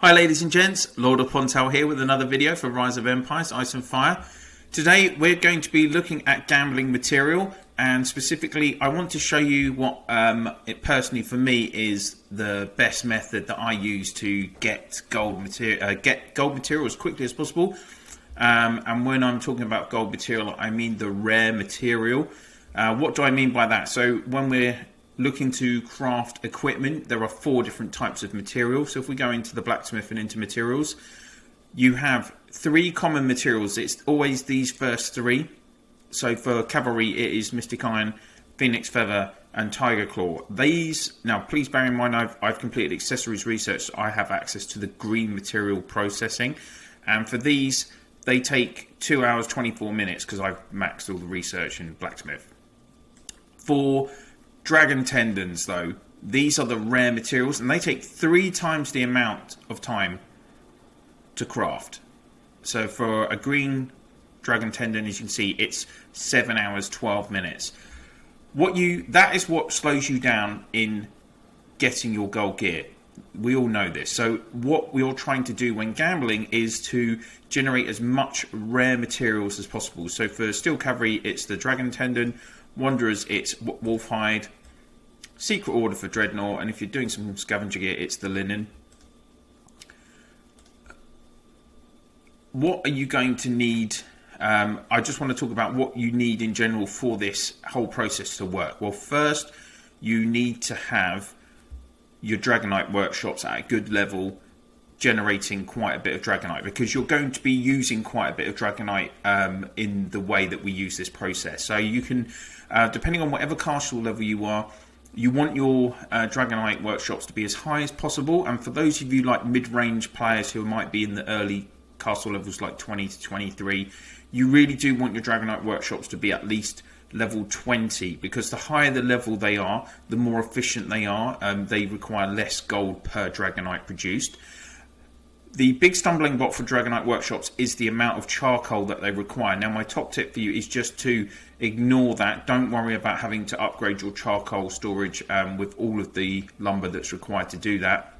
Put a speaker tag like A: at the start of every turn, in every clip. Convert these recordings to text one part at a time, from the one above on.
A: Hi ladies and gents, LordofPondtail here with another video for Rise of Empires, Ice and Fire. Today we're going to be looking at gambling material, and specifically I want to show you what it personally for me is the best method that I use to get gold material as quickly as possible. And when I'm talking about gold material, I mean the rare material. What do I mean by that? So when we're looking to craft equipment, there are 4 different types of materials. So if we go into the blacksmith and into materials, you have 3 common materials. It's always these first 3. So for cavalry, it is mystic iron, phoenix feather, and tiger claw. These, now please bear in mind, I've completed accessories research, so I have access to the green material processing. And for these, they take 2 hours 24 minutes because I've maxed all the research in blacksmith. For dragon tendons, though, these are the rare materials, and they take 3 times the amount of time to craft. So for a green dragon tendon, as you can see, it's 7 hours 12 minutes. That is what slows you down in getting your gold gear. We all know this. So what we're trying to do when gambling is to generate as much rare materials as possible. So for steel cavalry, it's the dragon tendon. Wanderers, it's wolf hide. Secret order for dreadnought, and if you're doing some scavenger gear, it's the linen. What are you going to need? I just want to talk about what you need in general for this whole process to work. Well, first, you need to have your Dragonite workshops at a good level, generating quite a bit of Dragonite, because you're going to be using quite a bit of Dragonite in the way that we use this process. So you can, depending on whatever castle level you are, you want your Dragonite workshops to be as high as possible. And for those of you like mid-range players who might be in the early castle levels like 20 to 23, you really do want your Dragonite workshops to be at least level 20, because the higher the level they are, the more efficient they are. They require less gold per Dragonite produced. The big stumbling block for Dragonite workshops is the amount of charcoal that they require. Now, my top tip for you is just to ignore that. Don't worry about having to upgrade your charcoal storage with all of the lumber that's required to do that.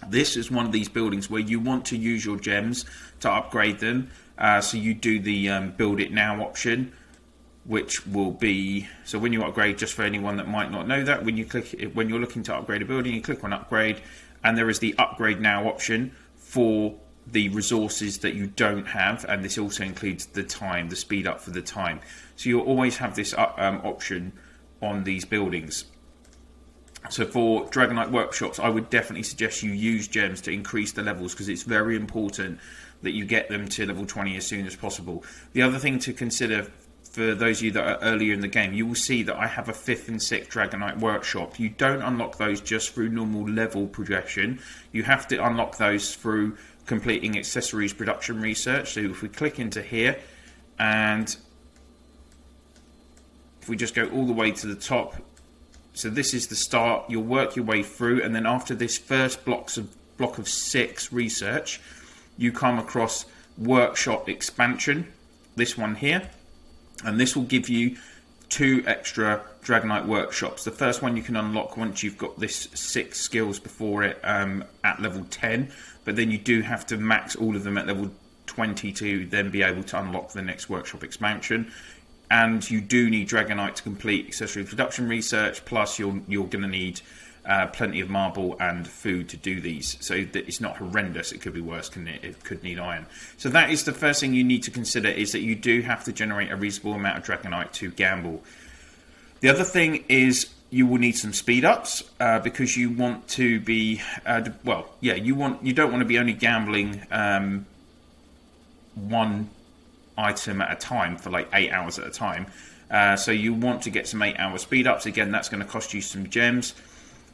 A: This is one of these buildings where you want to use your gems to upgrade them. So you do the build it now option, which will be, so when you upgrade, just for anyone that might not know that, when you're looking to upgrade a building, you click on upgrade, and there is the upgrade now option for the resources that you don't have, and this also includes the time, the speed up for the time. So you'll always have this option on these buildings. So for Dragonite workshops, I would definitely suggest you use gems to increase the levels, because it's very important that you get them to level 20 as soon as possible. The other thing to consider for those of you that are earlier in the game, you will see that I have a 5th and 6th Dragonite workshop. You don't unlock those just through normal level progression. You have to unlock those through completing accessories production research. So if we click into here, and if we just go all the way to the top, so this is the start. You'll work your way through, and then after this first block of 6 research, you come across workshop expansion, this one here. And this will give you 2 extra Dragonite workshops. The first one you can unlock once you've got this 6 skills before it at level 10. But then you do have to max all of them at level 20 to then be able to unlock the next workshop expansion. And you do need Dragonite to complete accessory production research. Plus you're going to need plenty of marble and food to do these, so that it's not horrendous. It could be worse, couldn't it? It could need iron. So that is the first thing you need to consider, is that you do have to generate a reasonable amount of Dragonite to gamble. The other thing is you will need some speed ups, because you want to be you don't want to be only gambling one item at a time for like 8 hours at a time. So you want to get some 8-hour speed ups. Again, that's going to cost you some gems.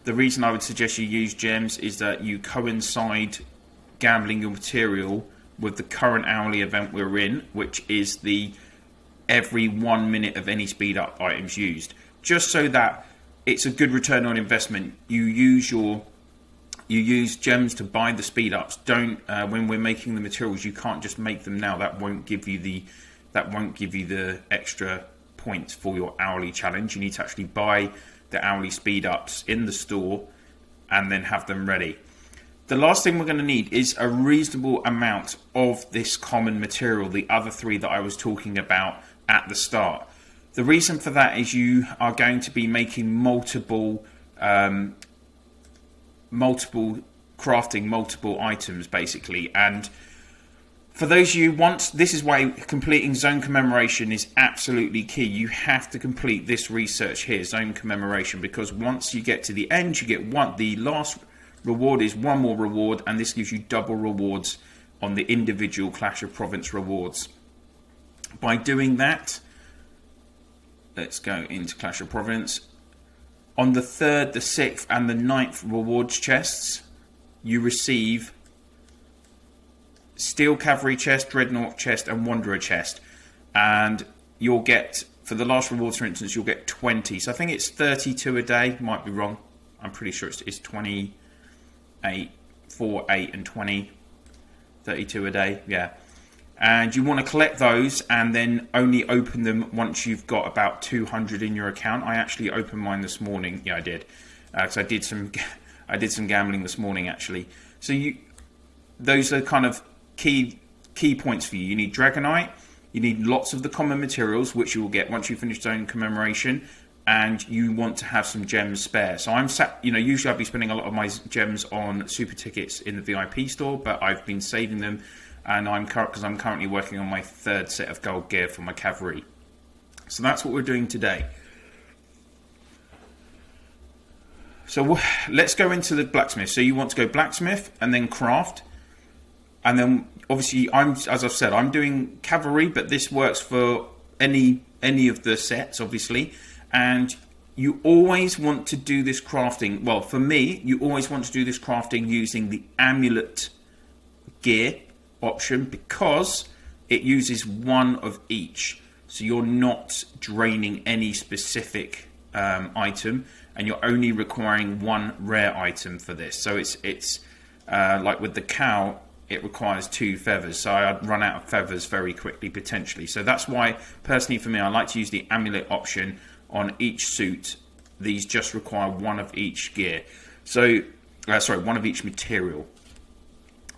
A: The reason I would suggest you use gems is that you coincide gambling your material with the current hourly event we're in, which is the every 1 minute of any speed up items used. Just so that it's a good return on investment. You use gems to buy the speed ups. Don't when we're making the materials, you can't just make them now. That won't give you the extra points for your hourly challenge. You need to actually buy the hourly speed ups in the store and then have them ready. The last thing we're going to need is a reasonable amount of this common material, the other three that I was talking about at the start. The reason for that is you are going to be making multiple crafting multiple items basically, and for those of you this is why completing zone commemoration is absolutely key. You have to complete this research here, zone commemoration, because once you get to the end, you get the last reward is one more reward, and this gives you double rewards on the individual Clash of Province rewards. By doing that, let's go into Clash of Province. On the 3rd, the 6th and the 9th rewards chests, you receive Steel Cavalry chest, Dreadnought chest and Wanderer chest, and you'll get, for the last rewards for instance, you'll get 20. So I think it's 32 a day, might be wrong, I'm pretty sure it's 28, 4, 8 and 20, 32 a day, yeah. And you want to collect those and then only open them once you've got about 200 in your account. I actually opened mine this morning. Yeah, I did. Because I did some gambling this morning actually. So those are kind of key points for you. You need Dragonite. You need lots of the common materials, which you will get once you finish zone commemoration. And you want to have some gems spare. So I'm usually I'd be spending a lot of my gems on super tickets in the VIP store, but I've been saving them. And because I'm currently working on my 3rd set of gold gear for my cavalry. So that's what we're doing today. So let's go into the blacksmith. So you want to go blacksmith and then craft, and then obviously as I've said, I'm doing cavalry, but this works for any of the sets obviously. And you always want to do this crafting. Well, for me, you always want to do this crafting using the amulet gear option, because it uses one of each, so you're not draining any specific item, and you're only requiring one rare item for this. So it's like with the cow, it requires 2 feathers, so I'd run out of feathers very quickly potentially. So that's why personally for me, I like to use the amulet option on each suit. These just require one of each gear, so one of each material.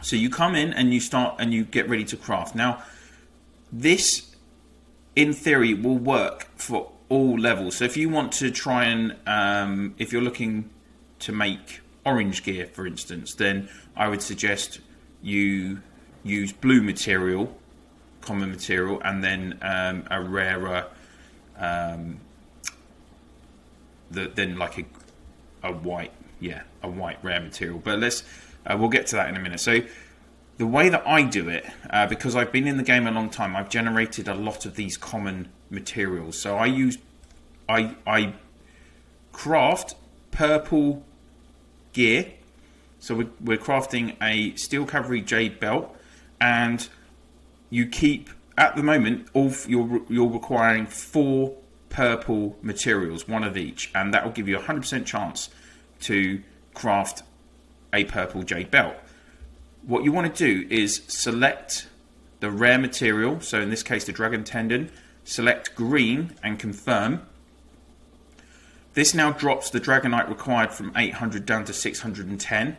A: So you come in and you start and you get ready to craft. Now, this, in theory, will work for all levels. So if you want to try and, if you're looking to make orange gear, for instance, then I would suggest you use blue material, common material, and then a rarer, then like a white rare material. But we'll get to that in a minute. So the way that I do it, because I've been in the game a long time, I've generated a lot of these common materials. So I craft purple gear. So we're crafting a Steel Cavalry Jade belt, and you keep, at the moment, you're requiring 4 purple materials, one of each, and that will give you a 100% chance to craft a purple jade belt. What you want to do is select the rare material, so in this case the dragon tendon, select green and confirm. This now drops the dragonite required from 800 down to 610,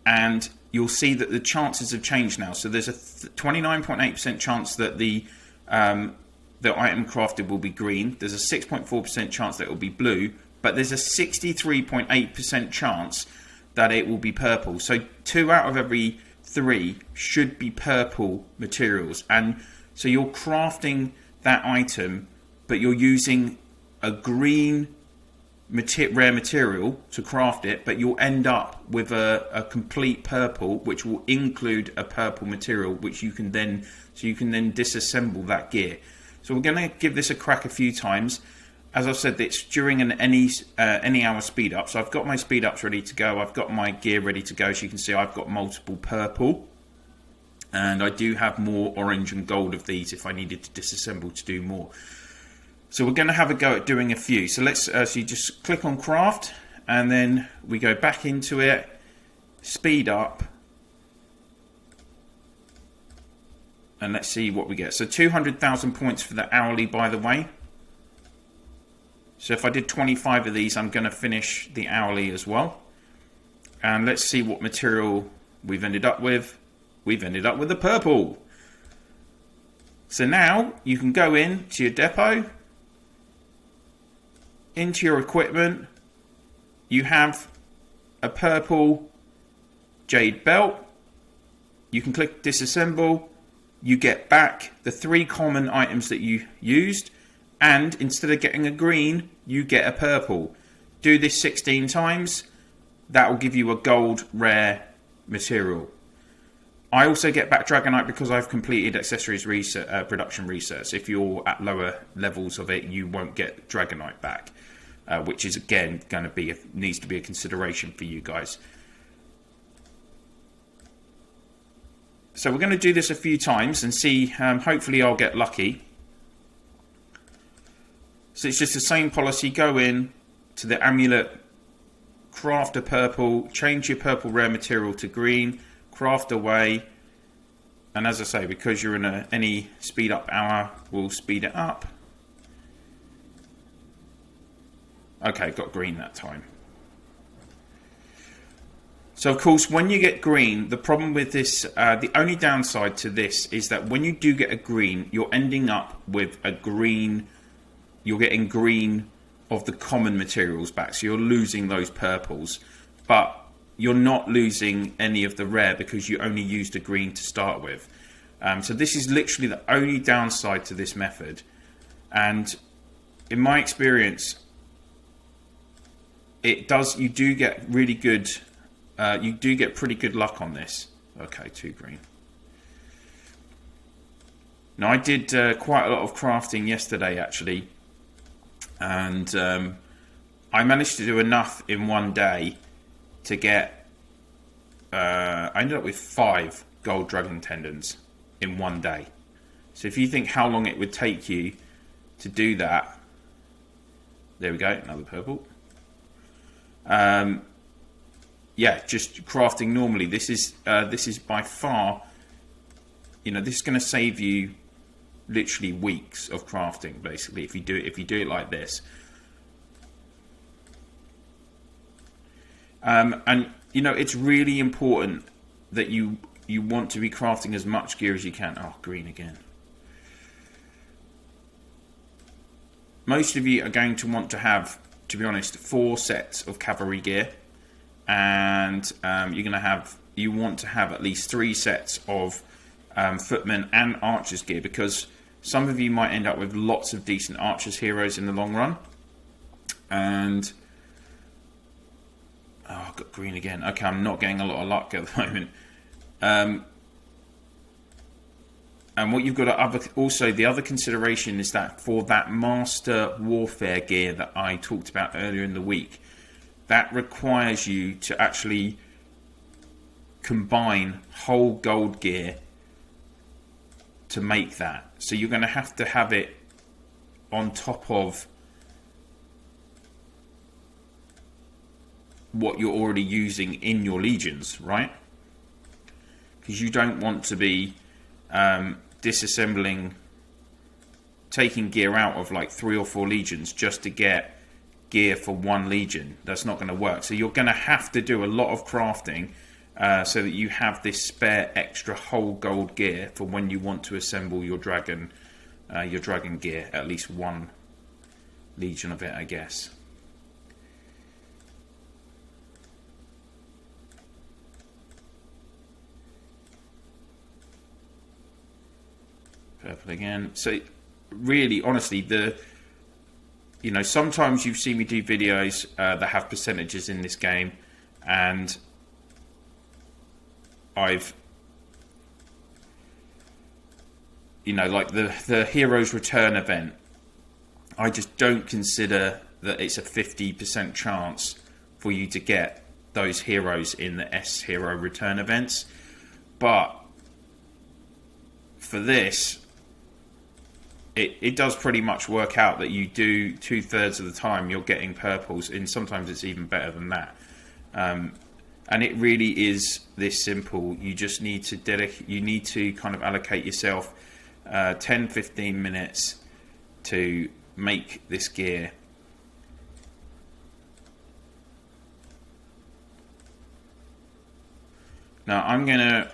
A: and you'll see that the chances have changed now. So there's a 29.8% chance that the item crafted will be green, there's a 6.4% chance that it will be blue, but there's a 63.8% chance that it will be purple. So 2 out of every 3 should be purple materials, and so you're crafting that item, but you're using a green rare material to craft it, but you'll end up with a complete purple, which will include a purple material, which you can then disassemble that gear. So we're going to give this a crack a few times. As I've said, it's during an any hour speed up. So I've got my speed ups ready to go. I've got my gear ready to go. So you can see I've got multiple purple, and I do have more orange and gold of these if I needed to disassemble to do more. So we're going to have a go at doing a few. So let's so you just click on craft, and then we go back into it, speed up, and let's see what we get. So 200,000 points for the hourly, by the way. So if I did 25 of these, I'm going to finish the hourly as well. And let's see what material we've ended up with. We've ended up with the purple. So now you can go in to your depot, into your equipment. You have a purple jade belt. You can click disassemble. You get back the 3 common items that you used, and instead of getting a green, you get a purple. Do this 16 times. That will give you a gold rare material. I also get back Dragonite because I've completed accessories production research. If you're at lower levels of it, you won't get Dragonite back, which is again going to be needs to be a consideration for you guys. So we're going to do this a few times and see. Hopefully, I'll get lucky. So it's just the same policy. Go in to the amulet, craft a purple, change your purple rare material to green, craft away, and as I say, because you're in any speed up hour, we'll speed it up. Okay, got green that time. So of course, when you get green, the problem with this, the only downside to this is that when you do get a green, you're ending up with a green, you're getting green of the common materials back. So you're losing those purples, but you're not losing any of the rare because you only used a green to start with. So this is literally the only downside to this method. And in my experience, you do get really good, you do get pretty good luck on this. Okay, 2 green. Now I did quite a lot of crafting yesterday actually, and I managed to do enough in one day to get, I ended up with 5 gold dragon tendons in one day. So if you think how long it would take you to do that, there we go, another purple. Yeah, just crafting normally. This is by far, this is going to save you literally weeks of crafting, basically, if you do it like this. And it's really important that you want to be crafting as much gear as you can. Oh, green again. Most of you are going to want to have, to be honest, 4 sets of cavalry gear, and you want to have at least 3 sets of footmen and archers gear, because some of you might end up with lots of decent archers heroes in the long run. And I've got green again. Okay, I'm not getting a lot of luck at the moment. And what you've got to also, the other consideration is that for that master warfare gear that I talked about earlier in the week, that requires you to actually combine whole gold gear to make that. So you're going to have it on top of what you're already using in your legions, right? Because you don't want to be disassembling, taking gear out of like 3 or 4 legions just to get gear for 1 legion. That's not going to work. So you're going to have to do a lot of crafting so that you have this spare extra whole gold gear for when you want to assemble your dragon gear, at least 1 legion of it, I guess. Purple again. So really, honestly, sometimes you've seen me do videos that have percentages in this game, and I've, like the Heroes Return event, I just don't consider that it's a 50% chance for you to get those heroes in the S Hero Return events. But for this, it does pretty much work out that you do 2/3 of the time you're getting purples, and sometimes it's even better than that. And it really is this simple. You just need to kind of allocate yourself 10-15 minutes to make this gear. Now I'm going to,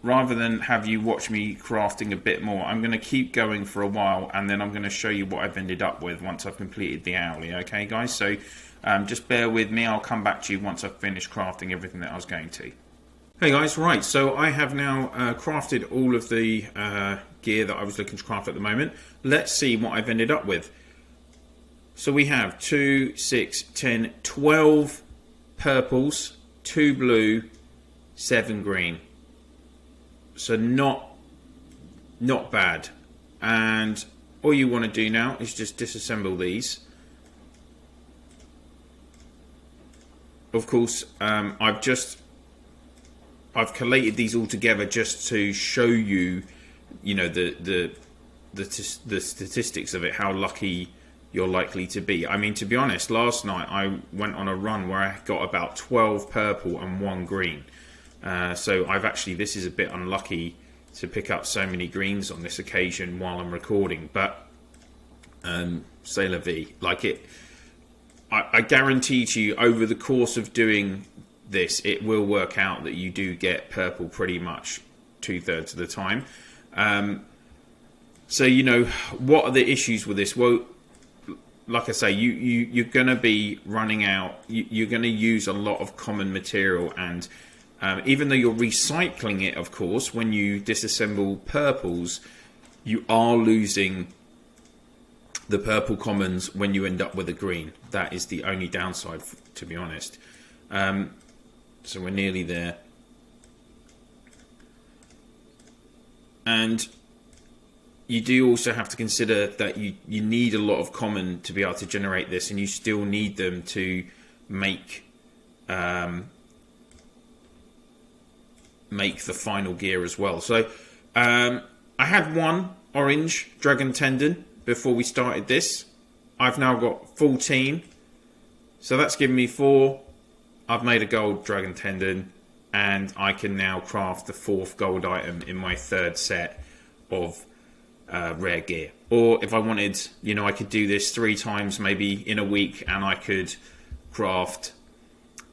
A: rather than have you watch me crafting a bit more, I'm going to keep going for a while, and then I'm going to show you what I've ended up with once I've completed the owlie. Okay guys, so just bear with me. I'll come back to you once I've finished crafting everything that I was going to. Hey guys, right, so I have now crafted all of the gear that I was looking to craft at the moment. Let's see what I've ended up with. So we have 2, 6, 10, 12 purples, 2 blue, 7 green. So not bad. And all you want to do now is just disassemble these. Of course, I've collated these all together just to show you, you know, the statistics of it, how lucky you're likely to be. I mean, to be honest, last night I went on a run where I got about 12 purple and 1 green. So I've actually, this is a bit unlucky to pick up so many greens on this occasion while I'm recording, but c'est la vie. Like it, I guarantee to you, over the course of doing this, it will work out that you do get purple pretty much 2/3 of the time. So, you know, what are the issues with this? Well, like I say, you're going to be running out. You're going to use a lot of common material, and even though you're recycling it, of course, when you disassemble purples, you are losing the purple commons when you end up with a green. That is the only downside, to be honest. So we're nearly there. And you do also have to consider that you need a lot of common to be able to generate this, and you still need them to make the final gear as well. So I had 1 orange dragon tendon before we started this. I've now got 14, so that's given me 4. I've made a gold dragon tendon, and I can now craft the 4th gold item in my 3rd set of rare gear. Or if I wanted, you know, I could do this 3 times maybe in a week, and I could craft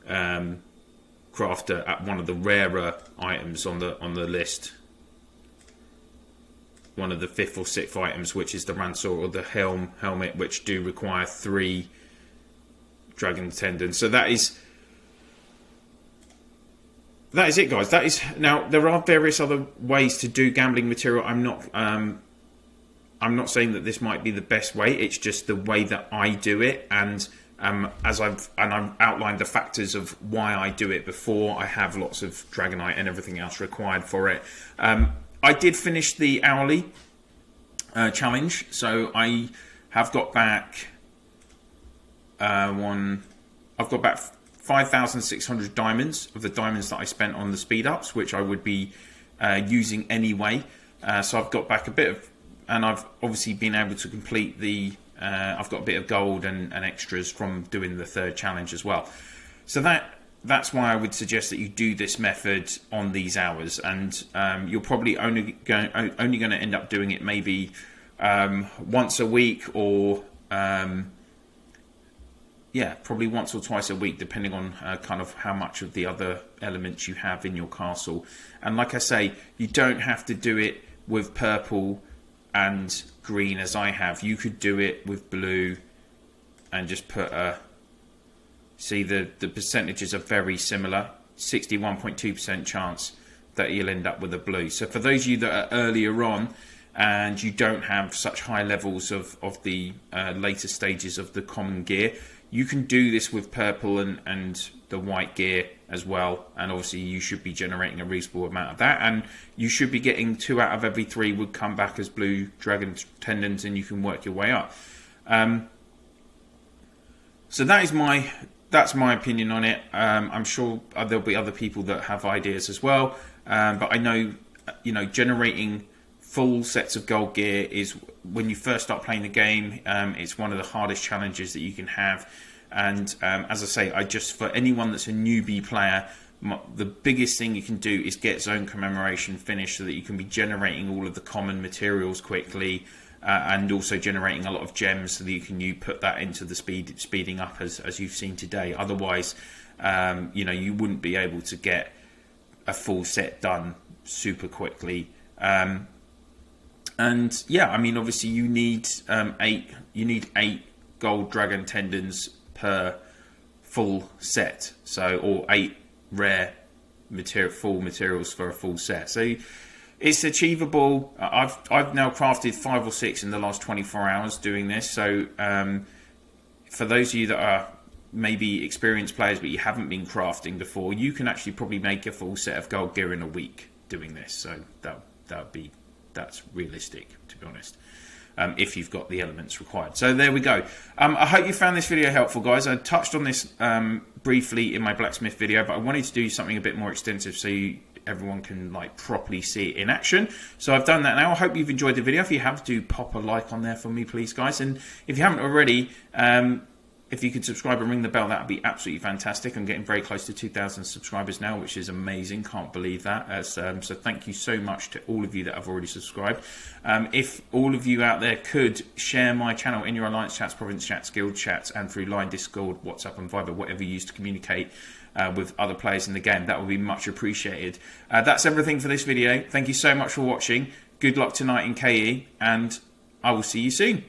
A: one of the rarer items on the list, one of the 5th or 6th items, which is the ransor or the helmet, which do require 3 dragon tendons. So that is it, guys. That is, now there are various other ways to do gambling material. I'm not saying that this might be the best way. It's just the way that I do it, and I've outlined the factors of why I do it before. I have lots of dragonite and everything else required for it. I did finish the owlie challenge, so I have got back I've got back 5,600 diamonds of the diamonds that I spent on the speed ups, which I would be using anyway. So I've got back a bit of, and I've obviously been able to complete the I've got a bit of gold and extras from doing the 3rd challenge as well. So that's why I would suggest that you do this method on these hours, and you're probably only going to end up doing it maybe once a week, or yeah, probably once or twice a week, depending on kind of how much of the other elements you have in your castle. And like I say, you don't have to do it with purple and green as I have. You could do it with blue and just put a... See, the percentages are very similar. 61.2% chance that you'll end up with a blue. So for those of you that are earlier on and you don't have such high levels of the later stages of the common gear, you can do this with purple and the white gear as well, and obviously you should be generating a reasonable amount of that, and you should be getting 2 out of every 3 would come back as blue dragon tendons, and you can work your way up. So that's my opinion on it. I'm sure there'll be other people that have ideas as well, but I know, you know, generating full sets of gold gear is, when you first start playing the game, it's one of the hardest challenges that you can have. And as I say, for anyone that's a newbie player, the biggest thing you can do is get zone commemoration finished, so that you can be generating all of the common materials quickly, and also generating a lot of gems, so that you put that into the speeding up as you've seen today. Otherwise, you know, you wouldn't be able to get a full set done super quickly. And yeah, I mean, obviously you need eight gold dragon tendons per full set, so, or 8 rare full materials for a full set. So it's achievable. I've now crafted 5 or 6 in the last 24 hours doing this. So for those of you that are maybe experienced players but you haven't been crafting before, you can actually probably make a full set of gold gear in a week doing this. So that's realistic, to be honest, if you've got the elements required. So there we go. I hope you found this video helpful, guys. I touched on this briefly in my blacksmith video, but I wanted to do something a bit more extensive so everyone can like properly see it in action. So I've done that now. I hope you've enjoyed the video. If you have, do pop a like on there for me, please, guys. And if you haven't already, if you could subscribe and ring the bell, that would be absolutely fantastic. I'm getting very close to 2,000 subscribers now, which is amazing. Can't believe that. So thank you so much to all of you that have already subscribed. If all of you out there could share my channel in your alliance chats, province chats, guild chats, and through Line, Discord, WhatsApp, and Viber, whatever you use to communicate with other players in the game, that would be much appreciated. That's everything for this video. Thank you so much for watching. Good luck tonight in KE, and I will see you soon.